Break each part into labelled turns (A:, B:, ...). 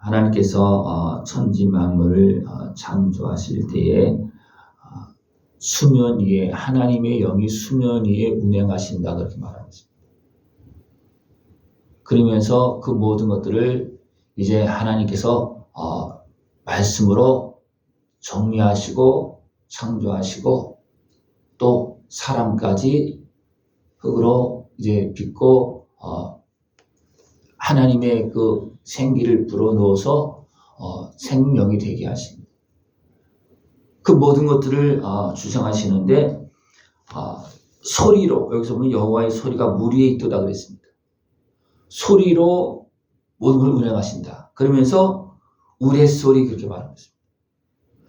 A: 하나님께서 천지 만물을 창조하실 때에 수면 위에 하나님의 영이 수면 위에 운행하신다 그렇게 말합니다. 그러면서 그 모든 것들을 이제 하나님께서 말씀으로 정리하시고 창조하시고 또 사람까지 흙으로 이제 빚고 하나님의 그 생기를 불어넣어서 생명이 되게 하십니다. 그 모든 것들을 주장하시는데 소리로 여기서 보면 여호와의 소리가 물 위에 있도다 그랬습니다. 소리로 모든 걸 운행하신다. 그러면서 우레소리 그렇게 말합니다.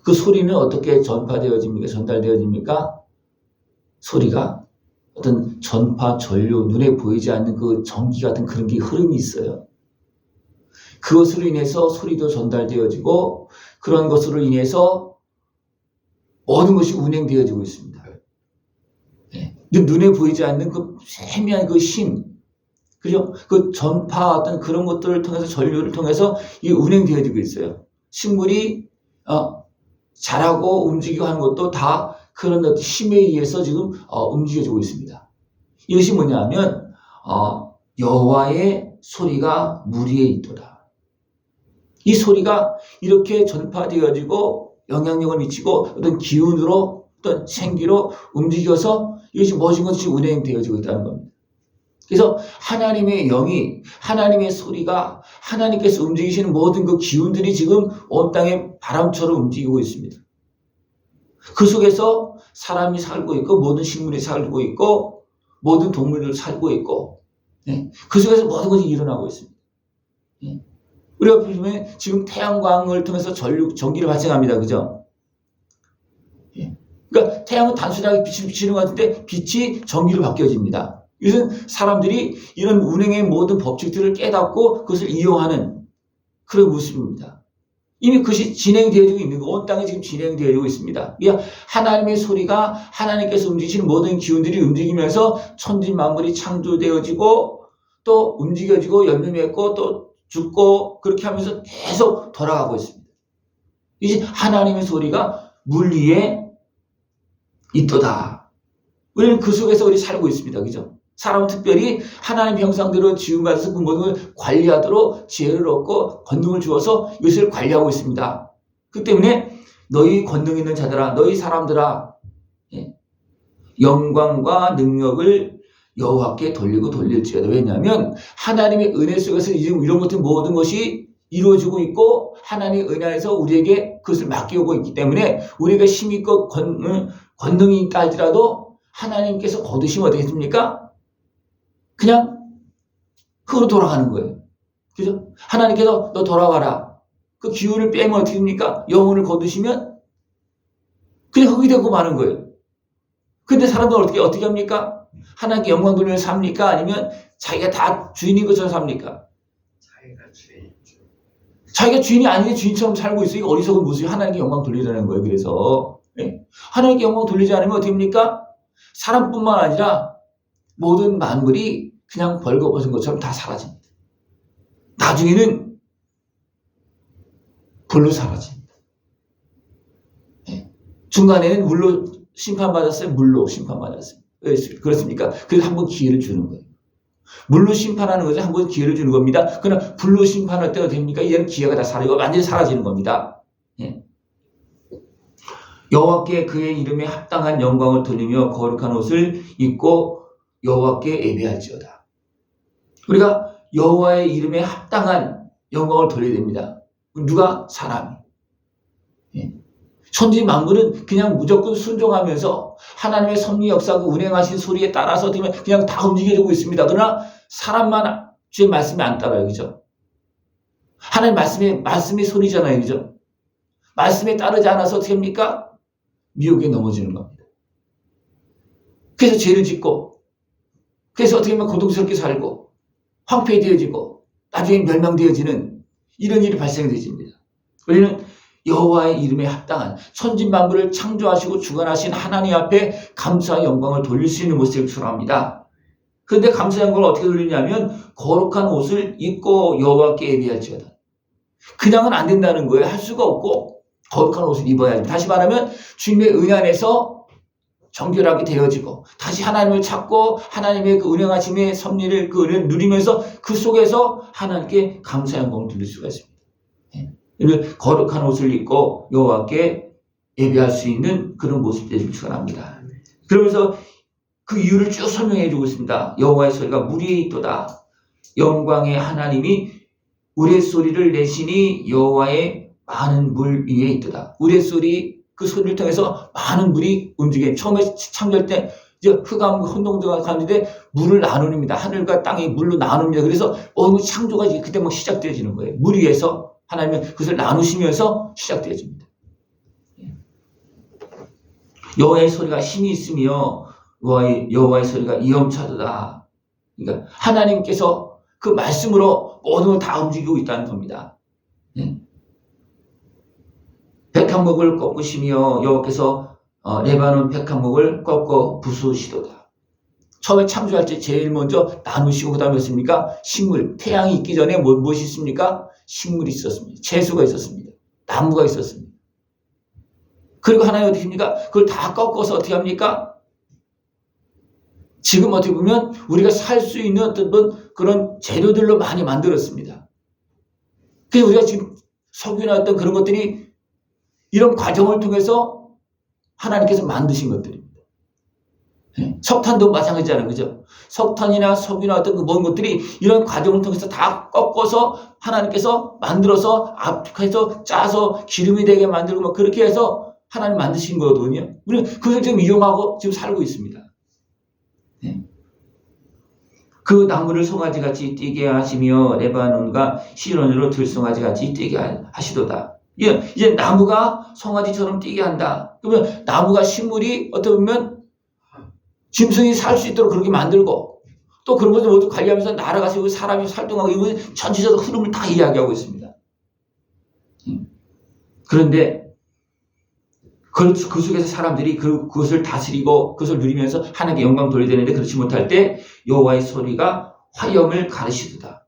A: 그 소리는 어떻게 전파되어집니까? 전달되어집니까? 소리가 어떤 전파, 전류, 눈에 보이지 않는 그 전기 같은 그런 게 흐름이 있어요. 그것으로 인해서 소리도 전달되어지고 그런 것으로 인해서 모든 것이 운행되어지고 있습니다. 네. 눈에 보이지 않는 그 세미한 그 힘, 그죠? 그 전파 어떤 그런 것들을 통해서 전류를 통해서 이게 운행되어지고 있어요. 식물이 자라고 움직이고 하는 것도 다 그런 어떤 힘에 의해서 지금 움직여지고 있습니다. 이것이 뭐냐면 여호와의 소리가 물 위에 있도다. 이 소리가 이렇게 전파되어지고 영향력을 미치고 어떤 기운으로 어떤 생기로 움직여서 이것이 모든 것이 운행되어지고 있다는 겁니다. 그래서 하나님의 영이 하나님의 소리가 하나님께서 움직이시는 모든 그 기운들이 지금 온 땅에 바람처럼 움직이고 있습니다. 그 속에서 사람이 살고 있고 모든 식물이 살고 있고 모든 동물들이 살고 있고 그 속에서 모든 것이 일어나고 있습니다. 우리가 보면 지금 태양광을 통해서 전기를 발생합니다. 그죠? 그러니까 태양은 단순하게 빛을 비치는 것 같은데 빛이 전기로 바뀌어집니다. 이것은 사람들이 이런 운행의 모든 법칙들을 깨닫고 그것을 이용하는 그런 모습입니다. 이미 그것이 진행되어지고 있는 거, 온 땅에 지금 진행되어지고 있습니다. 그러니까 하나님의 소리가 하나님께서 움직이시는 모든 기운들이 움직이면서 천지 만물이 창조되어지고 또 움직여지고 열매 맺고 또 죽고 그렇게 하면서 계속 돌아가고 있습니다. 이제 하나님의 소리가 물 위에 있도다. 우리는 그 속에서 우리 살고 있습니다. 그죠? 사람은 특별히 하나님 형상대로 지음받아서 그 모든 걸 관리하도록 지혜를 얻고 권능을 주어서 이것을 관리하고 있습니다. 그 때문에 너희 권능 있는 자들아, 너희 사람들아, 영광과 능력을 여호와께 돌리고 돌릴지어다. 왜냐하면 하나님의 은혜 속에서 지금 이런 것들 모든 것이 이루어지고 있고 하나님의 은혜 안에서 우리에게 그것을 맡기고 있기 때문에 우리가 힘이 있고 권능이 있다 할지라도 하나님께서 거두시면 어떻게 됩니까? 그냥 흙으로 돌아가는 거예요. 그죠? 하나님께서 너 돌아와라. 그 기운을 빼면 어떻게 됩니까? 영혼을 거두시면 그냥 흙이 되고 마는 거예요. 근데 사람들은 어떻게 합니까? 하나님께 영광 돌리며 삽니까? 아니면 자기가 다 주인인 것처럼 삽니까? 자기가 주인이 아닌데 주인처럼 살고 있어요. 이거 어리석은 모습이 하나님께 영광 돌리라는 거예요. 그래서 하나님께 영광 돌리지 않으면 어떻게 됩니까? 사람뿐만 아니라 모든 만물이 그냥 벌거벗은 것처럼 다 사라집니다. 나중에는 불로 사라집니다. 중간에는 물로 심판받았어요? 물로 심판받았어요. 왜 그렇습니까? 그래서 한번 기회를 주는 거예요. 물로 심판하는 것은 한번 기회를 주는 겁니다. 그러나 불로 심판할 때가 됩니까? 이제는 기회가 다 사라지고 완전히 사라지는 겁니다. 여호와께 그의 이름에 합당한 영광을 돌리며 거룩한 옷을 입고 여호와께 예배할지어다. 우리가 여호와의 이름에 합당한 영광을 돌려야 됩니다. 누가? 사람이. 천지 만물은 그냥 무조건 순종하면서 하나님의 섭리 역사가 운행하신 소리에 따라서 그냥 다 움직여지고 있습니다. 그러나 사람만 주의 말씀에 안 따라요. 그죠? 하나님 말씀의 소리잖아요. 그죠? 말씀에 따르지 않아서 어떻게 합니까? 미혹에 넘어지는 겁니다. 그래서 죄를 짓고 그래서 어떻게 보면 고통스럽게 살고 황폐되어지고 나중에 멸망되어지는 이런 일이 발생되어집니다. 우리는 여호와의 이름에 합당한 천지 만물을 창조하시고 주관하신 하나님 앞에 감사와 영광을 돌릴 수 있는 모습을 추구합니다. 그런데 감사와 영광을 어떻게 돌리냐면 거룩한 옷을 입고 여호와께 예배할지어다. 그냥은 안 된다는 거예요. 할 수가 없고 거룩한 옷을 입어야지. 다시 말하면 주님의 은혜 안에서 정결하게 되어지고 다시 하나님을 찾고 하나님의 그 은행하심의 섭리를 그 은혜를 누리면서 그 속에서 하나님께 감사 영광을 드릴 수가 있습니다. 거룩한 옷을 입고 여호와께 예배할 수 있는 그런 모습이 되길 축원합니다. 그러면서 그 이유를 쭉 설명해 주고 있습니다. 여호와의 소리가 물 위에 있도다. 영광의 하나님이 우레소리를 내시니 여호와의 많은 물 위에 있도다. 우레소리 그 소리를 통해서 많은 물이 움직여요. 처음에 창조할 때 이제 흑암 혼동도가 가는데 물을 나눕니다. 하늘과 땅이 물로 나눕니다. 그래서 창조가 그때 막 시작되어지는 거예요. 물 위에서 하나님은 그것을 나누시면서 시작되어집니다. 여호와의 소리가 힘이 있으며 여호와의 소리가 이엄차도다. 그러니까 하나님께서 그 말씀으로 모든 걸 다 움직이고 있다는 겁니다. 백향목을 꺾으시며 여호와께서 레바논 백향목을 꺾어 부수시도다. 처음에 창조할 때 제일 먼저 나누시고 그 다음에 했습니까? 식물, 태양이 있기 전에 무엇이 있습니까? 식물이 있었습니다. 채소가 있었습니다. 나무가 있었습니다. 그리고 하나님 어떻게 합니까? 그걸 다 꺾어서 어떻게 합니까? 지금 어떻게 보면 우리가 살 수 있는 어떤 그런 재료들로 많이 만들었습니다. 그래서 우리가 지금 석유나 어떤 그런 것들이 이런 과정을 통해서 하나님께서 만드신 것들입니다. 석탄도 마찬가지잖아요. 그죠? 석탄이나 석유나 어떤 그 모든 것들이 이런 과정을 통해서 다 꺾어서 하나님께서 만들어서 앞에서 짜서 기름이 되게 만들고 막 그렇게 해서 하나님 만드신 거거든요. 우리는 그것을 지금 이용하고 지금 살고 있습니다. 그 나무를 송아지같이 뛰게 하시며 레바논과 시론으로 들송아지같이 뛰게 하시도다. 이제 나무가 송아지처럼 뛰게 한다. 그러면 나무가 식물이 어떻게 보면 짐승이 살 수 있도록 그렇게 만들고 또 그런 것을 모두 관리하면서 날아가서 사람이 활동하고 이건 전체적으로 흐름을 다 이야기하고 있습니다. 그런데 그 속에서 사람들이 그것을 다스리고 그것을 누리면서 하나님께 영광 돌려야 되는데 그렇지 못할 때 여호와의 소리가 화염을 가르치도다.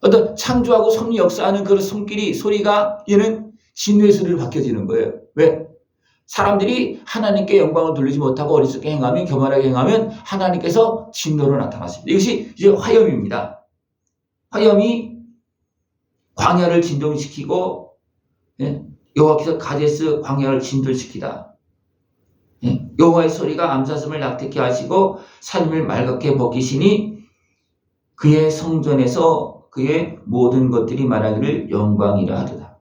A: 어떤 창조하고 섭리 역사하는 그런 손길이 소리가 얘는 진노의 소리로 바뀌어지는 거예요. 왜? 사람들이 하나님께 영광을 돌리지 못하고 어리석게 행하면 교만하게 행하면 하나님께서 진노로 나타났습니다. 이것이 이제 화염입니다. 화염이 광야를 진동시키고 여호와께서 가데스 광야를 진돌시키다. 여호와의 소리가 암사슴을 낙태케 하시고 산임을 맑게 벗기시니 그의 성전에서 그의 모든 것들이 말하기를 영광이라 하도다.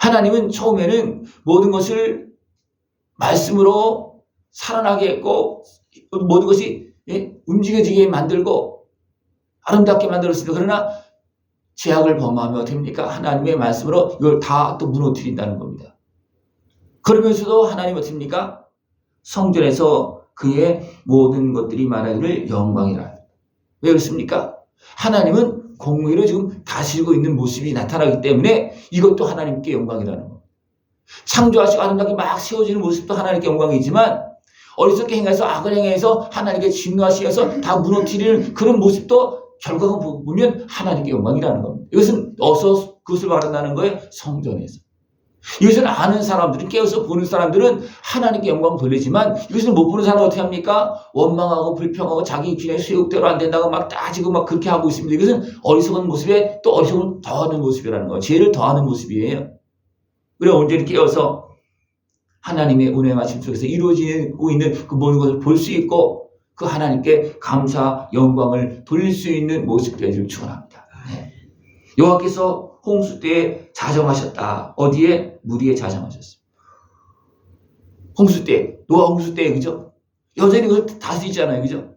A: 하나님은 처음에는 모든 것을 말씀으로 살아나게 했고 모든 것이 움직여지게 만들고 아름답게 만들었습니다. 그러나 죄악을 범하면 어떻게 됩니까? 하나님의 말씀으로 이걸 다 또 무너뜨린다는 겁니다. 그러면서도 하나님 어떻게 됩니까? 성전에서 그의 모든 것들이 말하기를 영광이라. 왜 그렇습니까? 하나님은 공의로 지금 다스리고 있는 모습이 나타나기 때문에 이것도 하나님께 영광이라는 겁니다. 창조하시고 아름답게 막 세워지는 모습도 하나님께 영광이지만 어리석게 행해서 악을 행해서 하나님께 진노하시면서 다 무너뜨리는 그런 모습도 결과가 보면 하나님께 영광이라는 겁니다. 이것은 어디서 그것을 말한다는 거예요? 성전에서. 이것을 아는 사람들은 깨어서 보는 사람들은 하나님께 영광을 돌리지만 이것을 못 보는 사람은 어떻게 합니까? 원망하고 불평하고 자기 기준의 수욕대로 안 된다고 막 따지고 막 그렇게 하고 있습니다. 이것은 어리석은 모습에 또 어리석음을 더하는 모습이라는 거예요. 죄를 더하는 모습이에요. 그래 온전히 깨어서 하나님의 운행하심 속에서 이루어지고 있는 그 모든 것을 볼 수 있고 그 하나님께 감사 영광을 돌릴 수 있는 모습 되기를 축원합니다. 여호와께서 홍수 때에 자정하셨다. 어디에? 물 위에 자정하셨습니다. 홍수 때, 노아 홍수 때에, 그죠? 여전히 그걸 다스리잖아요, 그죠?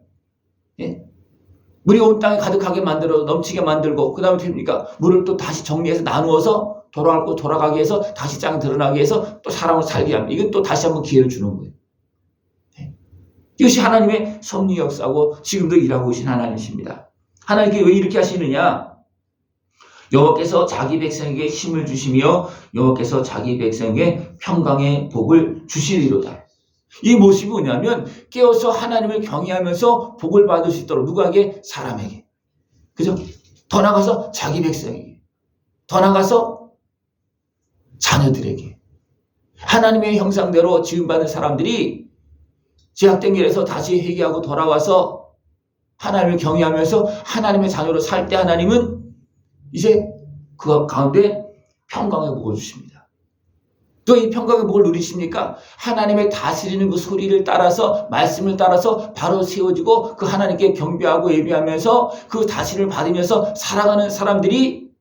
A: 물이 온 땅에 가득하게 만들어 넘치게 만들고 그 다음에 됩니까? 물을 또 다시 정리해서 나누어서 돌아가게 해서 다시 땅에 드러나게 해서 또 사람을 살게 합니다. 이건 또 다시 한번 기회를 주는 거예요. 이것이 하나님의 섭리 역사고 지금도 일하고 계신 하나님이십니다. 하나님께 왜 이렇게 하시느냐? 여호와께서 자기 백성에게 힘을 주시며 여호와께서 자기 백성에게 평강의 복을 주시리로다. 이 모습이 뭐냐면 깨어서 하나님을 경외하면서 복을 받을 수 있도록 누구에게? 사람에게. 그죠? 더 나가서 자기 백성에게, 더 나가서 자녀들에게 하나님의 형상대로 지음받은 사람들이 죄악된 길에서 다시 회개하고 돌아와서 하나님을 경외하면서 하나님의 자녀로 살 때 하나님은 이제 그 가운데 평강의 복을 주십니다. 또 이 평강의 복을 누리십니까? 하나님의 다스리는 그 소리를 따라서, 말씀을 따라서 바로 세워지고 그 하나님께 경배하고 예배하면서 그 다스림을 받으면서 살아가는 사람들이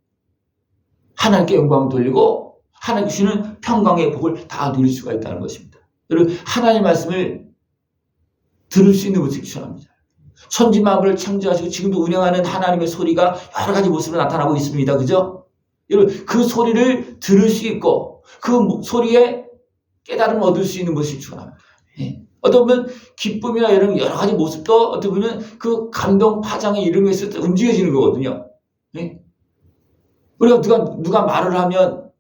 A: 하나님께 영광을 돌리고 하나님 주시는 평강의 복을 다 누릴 수가 있다는 것입니다. 여러분, 하나님의 말씀을 들을 수 있는 모습이 필요합니다. 천지 만물을 창조하시고 지금도 운영하는 하나님의 소리가 여러 가지 모습으로 나타나고 있습니다. 그죠? 여러분, 그 소리를 들을 수 있고 그 소리에 깨달음을 얻을 수 있는 모습이 필요합니다. 어떤 보면 기쁨이나 이런 여러 가지 모습도 어떻게 보면 그 감동 파장에 이르면서 움직여지는 거거든요. 우리가 누가 말을 하면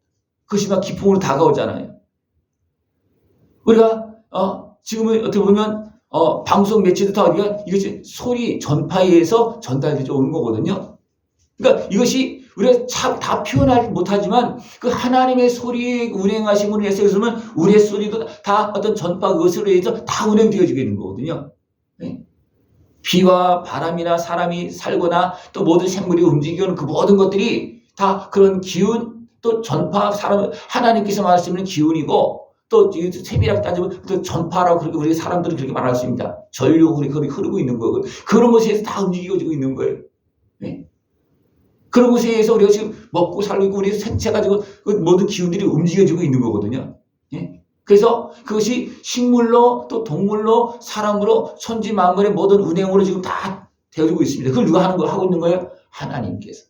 A: 그것이 막 기쁨으로 다가오잖아요. 우리가 지금은 어떻게 보면 방송 매체도 다 이것이 소리 전파에 의해서 전달되어 오는 거거든요. 그러니까 이것이 우리가 참 다 표현하지 못하지만 그 하나님의 소리에 운행하심으로 인해서 그러면 우리의 소리도 다 어떤 전파 그것으로 인해서 다 운행되어지게 되는 거거든요. 비와 바람이나 사람이 살거나 또 모든 생물이 움직이는 그 모든 것들이 다 그런 기운, 또 전파, 하나님께서 말씀하시는 기운이고 또 세밀하게 따지면 또 전파라고 그렇게 우리 사람들은 그렇게 말할 수 있습니다. 전류가 그렇게 흐르고 있는 거고 그런 것에 다 움직여지고 있는 거예요. 그런 것에 의해서 우리가 지금 먹고 살고 우리 생체 가지고 그 모든 기운들이 움직여지고 있는 거거든요. 그래서 그것이 식물로 또 동물로 사람으로 천지 만물의 모든 운행으로 지금 다 되어지고 있습니다. 그걸 누가 하고 있는 거예요? 하나님께서.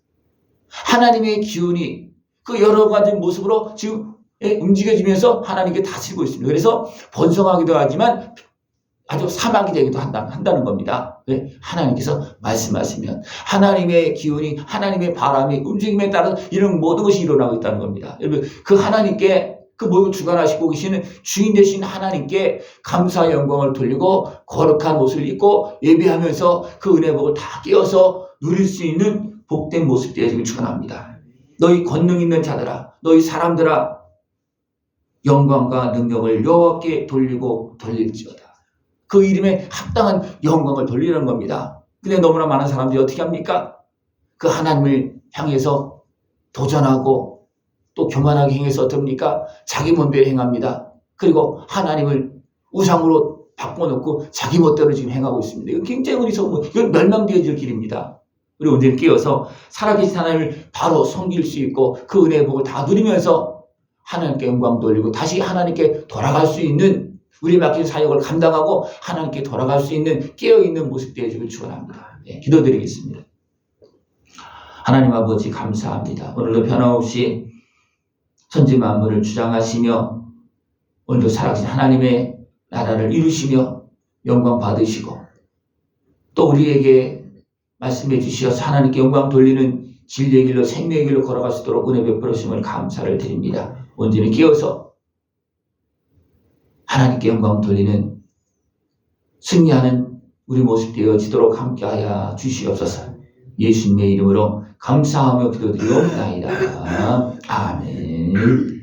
A: 하나님의 기운이 그 여러 가지 모습으로 지금 움직여지면서 하나님께 다스리고 있습니다. 그래서 번성하기도 하지만 아주 사막이 되기도 한다는 겁니다. 왜? 하나님께서 말씀하시면 하나님의 기운이, 하나님의 바람이 움직임에 따라서 이런 모든 것이 일어나고 있다는 겁니다. 여러분, 그 하나님께 그 모든 주관하시고 계시는 주인 되신 하나님께 감사의 영광을 돌리고 거룩한 옷을 입고 예배하면서 그 은혜 복을 다 깨어서 누릴 수 있는 복된 모습 되어지길 축원합니다. 너희 권능 있는 자들아, 너희 사람들아, 영광과 능력을 여호와께 돌리고 돌릴지어다. 그 이름에 합당한 영광을 돌리는 겁니다. 근데 너무나 많은 사람들이 어떻게 합니까? 그 하나님을 향해서 도전하고 또 교만하게 행해서 어떻습니까? 자기 멋대로 행합니다. 그리고 하나님을 우상으로 바꿔놓고 자기 멋대로 지금 행하고 있습니다. 이건 굉장히 어리석은, 이건 멸망되어질 길입니다. 우리 온전히 깨어서 살아계신 하나님을 바로 섬길 수 있고 그 은혜의 복을 다 누리면서 하나님께 영광 돌리고 다시 하나님께 돌아갈 수 있는, 우리 맡긴 사역을 감당하고 하나님께 돌아갈 수 있는 깨어있는 모습 되어주길 축원합니다. 기도드리겠습니다. 하나님 아버지 감사합니다. 오늘도 변함없이 천지 만물을 주장하시며 오늘도 살아계신 하나님의 나라를 이루시며 영광 받으시고 또 우리에게 말씀해 주시어서 하나님께 영광 돌리는 진리의 길로 생명의 길로 걸어갈 수 있도록 은혜 베풀어 주심을 감사를 드립니다. 온전히 깨어서 하나님께 영광 돌리는 승리하는 우리 모습 되어지도록 함께하여 주시옵소서. 예수님의 이름으로 감사하며 기도드리옵나이다. 아멘.